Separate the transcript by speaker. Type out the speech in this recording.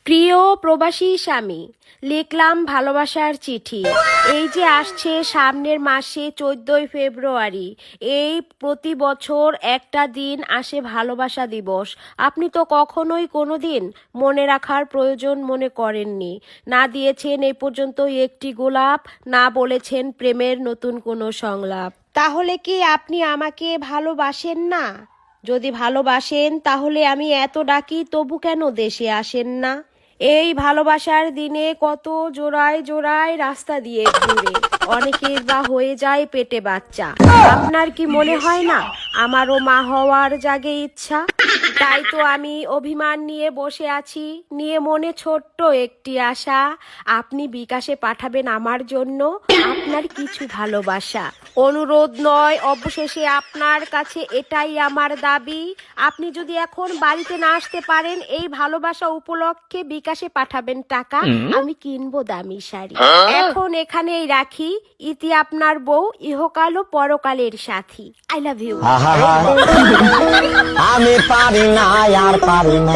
Speaker 1: প্রিয় প্রবাসী স্বামী, লিখলাম ভালোবাসার চিঠি। এই যে আসছে সামনের মাসে 14ই ফেব্রুয়ারি, এই প্রতি বছর একটা দিন আসে ভালোবাসা দিবস। আপনি তো কখনোই কোনোদিন মনে রাখার প্রয়োজন মনে করেননি। না দিয়েছেন এই পর্যন্ত একটি গোলাপ, না বলেছেন প্রেমের নতুন কোনো সংলাপ। তাহলে কি আপনি আমাকে ভালোবাসেন না? যদি ভালোবাসেন তাহলে আমি এত ডাকি তবু কেন দেশে আসেন না? এই ভালোবাসার দিনে কত জোড়ায় জোড়ায় রাস্তা দিয়ে ঘুরে, অনেকের বা হয়ে যায় পেটে বাচ্চা। আপনার কি মনে হয় না আমারও মা হওয়ার জাগে ইচ্ছা? তাই তো আমি অভিমান নিয়ে বসে আছি, নিয়ে মনে ছোট্ট একটি আশা। আপনি বিকাশে পাঠাবেন আমার জন্য আপনার কিছু ভালোবাসা। অনুরোধ নয়, অবশেষে আপনার কাছে এটাই আমার দাবি। আপনি যদি এখন বাড়িতে না আসতে পারেন, এই ভালোবাসা উপলক্ষে বিকাশে পাঠাবেন টাকা, আমি কিনবো দামি শাড়ি। এখন এখানেই রাখি, ইতি আপনার বউ, ইহকাল ও পরকালের সাথী। I love you.
Speaker 2: আমি পারি না আর পারি না।